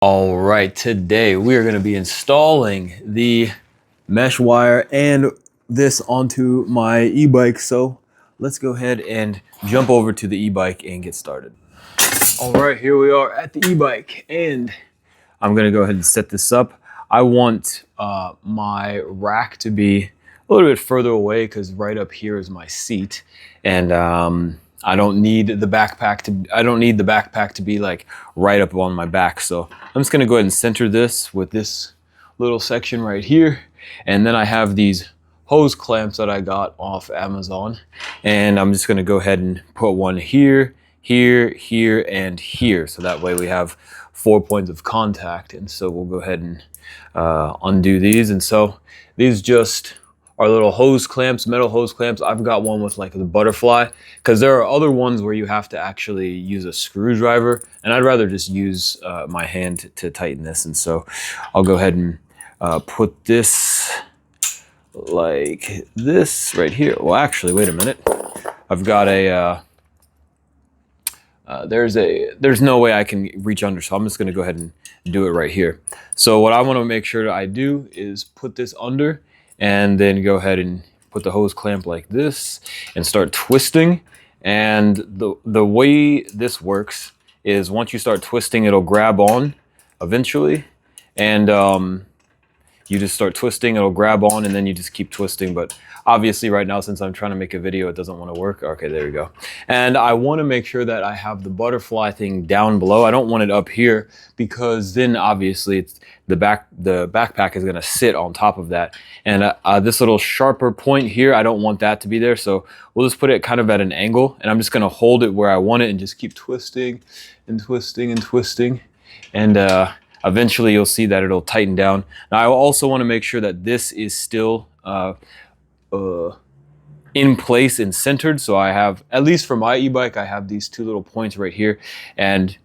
All right, today we are going to be installing the mesh wire and this onto my e-bike. So let's go ahead and jump over to the e-bike and get started. All right, here we are at the e-bike and I'm going to go ahead and set this up. I want my rack to be a little bit further away because right up here is my seat, and I don't need the backpack to be like right up on my back. So I'm just gonna go ahead and center this with this little section right here. And then I have these hose clamps that I got off Amazon. And I'm just gonna go ahead and put one here, here, here, and here. So that way we have 4 points of contact. And so we'll go ahead and undo these. And so these just are little hose clamps, metal hose clamps. I've got one with like the butterfly, because there are other ones where you have to actually use a screwdriver, and I'd rather just use my hand to tighten this. And so I'll go ahead and put this like this right here. Well, actually, wait a minute. I've got a, there's no way I can reach under, so I'm just gonna go ahead and do it right here. So what I wanna make sure that I do is put this under, and then go ahead and put the hose clamp like this and start twisting. And the way this works is once you start twisting, it'll grab on eventually. And you just start twisting, it'll grab on, and then you just keep twisting. But obviously right now, since I'm trying to make a video, it doesn't want to work. Okay, there we go. And I want to make sure that I have the butterfly thing down below. I don't want it up here, because then obviously it's the backpack is going to sit on top of that. And this little sharper point here, I don't want that to be there. So we'll just put it kind of at an angle, and I'm just going to hold it where I want it and just keep twisting and twisting and twisting. And eventually you'll see that it'll tighten down. Now I also want to make sure that this is still in place and centered. So I have, at least for my e-bike, I have these two little points right here. And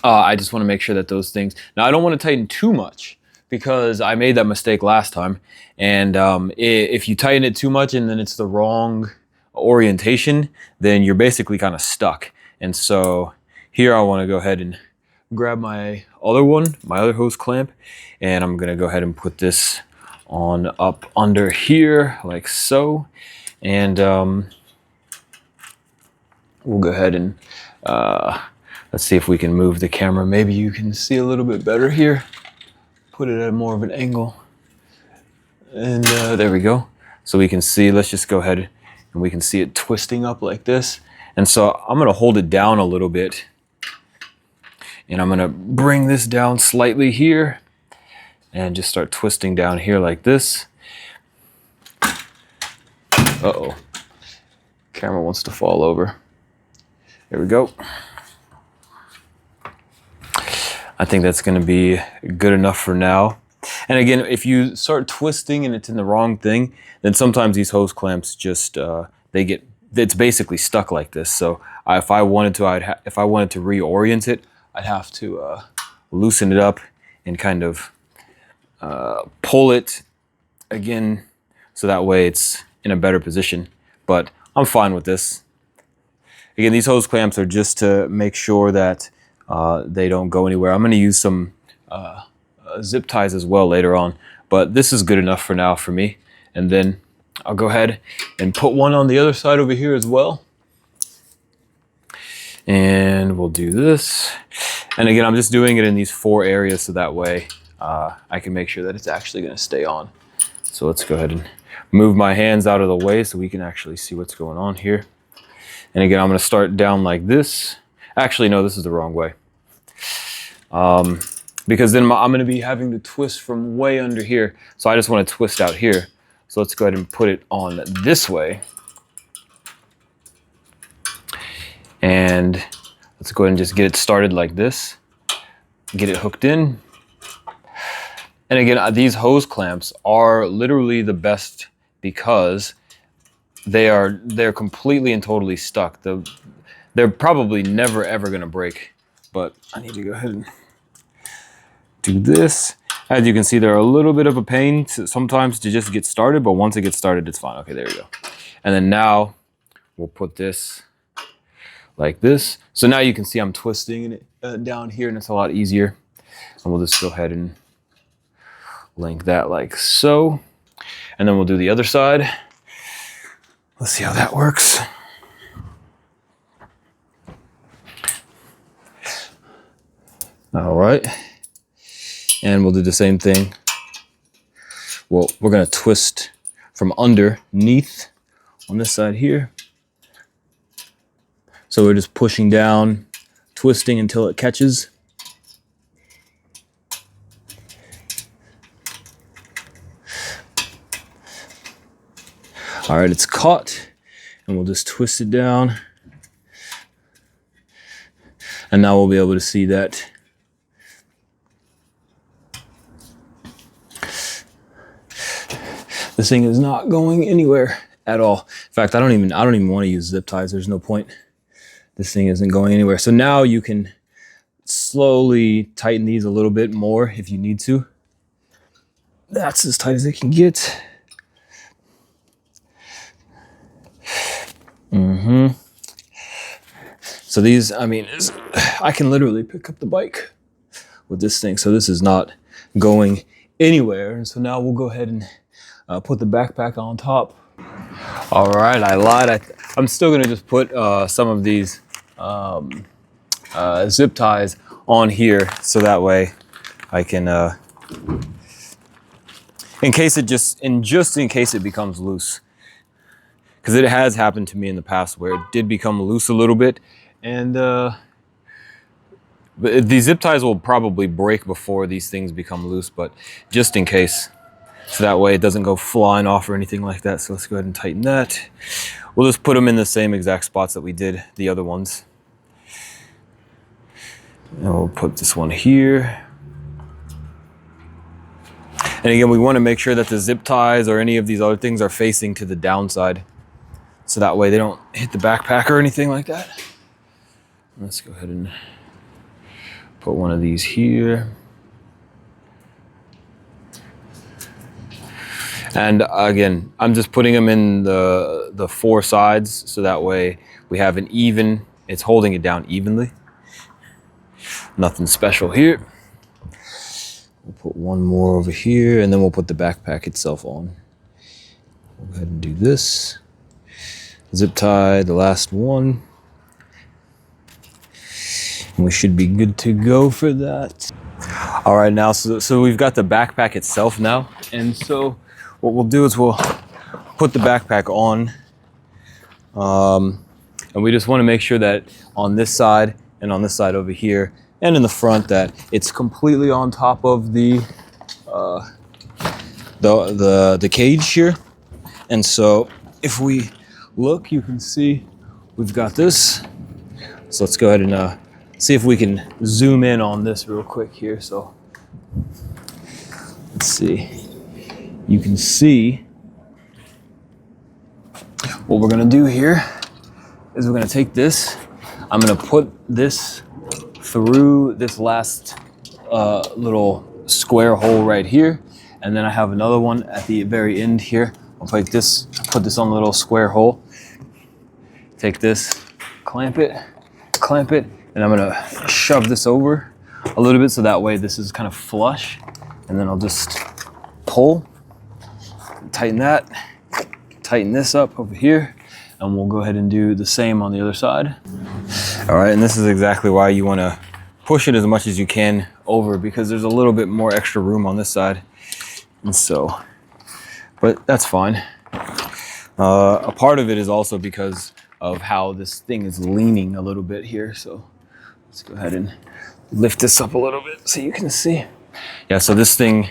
I just want to make sure that those things, now I don't want to tighten too much, because I made that mistake last time. And if you tighten it too much and then it's the wrong orientation, then you're basically kind of stuck. And so here I want to go ahead and grab my other one, my other hose clamp, and I'm gonna go ahead and put this on up under here like so. And we'll go ahead and let's see if we can move the camera. Maybe you can see a little bit better here. Put it at more of an angle. And there we go. So we can see, let's just go ahead and we can see it twisting up like this. And so I'm gonna hold it down a little bit. And I'm gonna bring this down slightly here and just start twisting down here like this. Uh-oh, camera wants to fall over. There we go. I think that's gonna be good enough for now. And again, if you start twisting and it's in the wrong thing, then sometimes these hose clamps just, it's basically stuck like this. So if I wanted to reorient it, I'd have to loosen it up and kind of pull it again, so that way it's in a better position. But I'm fine with this. Again, these hose clamps are just to make sure that they don't go anywhere. I'm going to use some zip ties as well later on, but this is good enough for now for me. And then I'll go ahead and put one on the other side over here as well. And we'll do this. And again, I'm just doing it in these 4 areas, so that way I can make sure that it's actually going to stay on. So let's go ahead and move my hands out of the way so we can actually see what's going on here. And again, I'm going to start down like this. Actually, no, this is the wrong way. Because then I'm going to be having to twist from way under here. So I just want to twist out here. So let's go ahead and put it on this way. And let's go ahead and just get it started like this. Get it hooked in. And again, these hose clamps are literally the best, because they're completely and totally stuck. They're probably never ever gonna break. But I need to go ahead and do this. As you can see, they're a little bit of a pain sometimes to just get started, but once it gets started, it's fine. Okay, there we go. And then now we'll put this like this. So now you can see I'm twisting it down here, and it's a lot easier. And we'll just go ahead and link that like so. And then we'll do the other side. Let's see how that works. All right. And we'll do the same thing. Well, we're gonna twist from underneath on this side here. So we're just pushing down, twisting until it catches. All right, it's caught, and we'll just twist it down. And now we'll be able to see that this thing is not going anywhere at all. In fact, I don't even want to use zip ties. There's no point. This thing isn't going anywhere. So now you can slowly tighten these a little bit more if you need to. That's as tight as it can get. So these, I mean, I can literally pick up the bike with this thing. So this is not going anywhere. And so now we'll go ahead and put the backpack on top. All right, I lied. I'm still gonna just put some of these zip ties on here, so that way I can, in case it becomes loose, because it has happened to me in the past where it did become loose a little bit, and but the zip ties will probably break before these things become loose, but just in case. So that way it doesn't go flying off or anything like that. So let's go ahead and tighten that. We'll just put them in the same exact spots that we did the other ones. And we'll put this one here. And again, we want to make sure that the zip ties or any of these other things are facing to the downside. So that way they don't hit the backpack or anything like that. Let's go ahead and put one of these here. And again, I'm just putting them in the four sides, so that way we have an even, it's holding it down evenly. Nothing special here. We'll put one more over here, and then we'll put the backpack itself on. We'll go ahead and do this. Zip tie the last one. And we should be good to go for that. All right, now, so we've got the backpack itself now. And so what we'll do is we'll put the backpack on. And we just want to make sure that on this side and on this side over here and in the front that it's completely on top of the cage here. And so if we look, you can see we've got this. So let's go ahead and see if we can zoom in on this real quick here. So let's see. You can see what we're gonna do here is we're gonna take this. I'm gonna put this through this last little square hole right here. And then I have another one at the very end here. I'll take this, put this on the little square hole. Take this, clamp it, and I'm gonna shove this over a little bit so that way this is kind of flush. And then I'll just pull, tighten that, tighten this up over here, and we'll go ahead and do the same on the other side. All right, and this is exactly why you wanna push it as much as you can over, because there's a little bit more extra room on this side. And so, but that's fine. A part of it is also because of how this thing is leaning a little bit here. So let's go ahead and lift this up a little bit so you can see. Yeah, so this thing,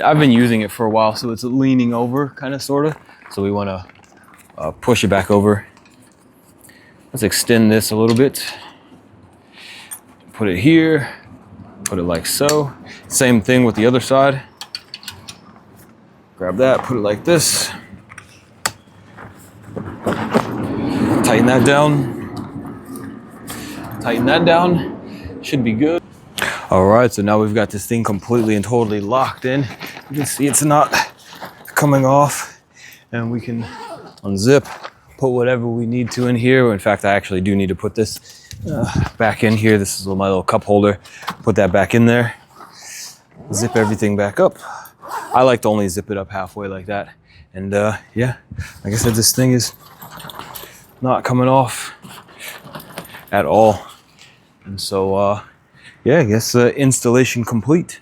I've been using it for a while, so it's leaning over kind of, sort of. So we want to push it back over. Let's extend this a little bit. Put it here, put it like so. Same thing with the other side. Grab that, put it like this. Tighten that down. Tighten that down. Should be good. All right, so now we've got this thing completely and totally locked in. You can see it's not coming off, and we can unzip, put whatever we need to in here. In fact, I actually do need to put this back in here. This is my little cup holder. Put that back in there. zip everything back up. I like to only zip it up halfway like that. And yeah, like I said, this thing is not coming off at all. And so yeah, I guess installation complete.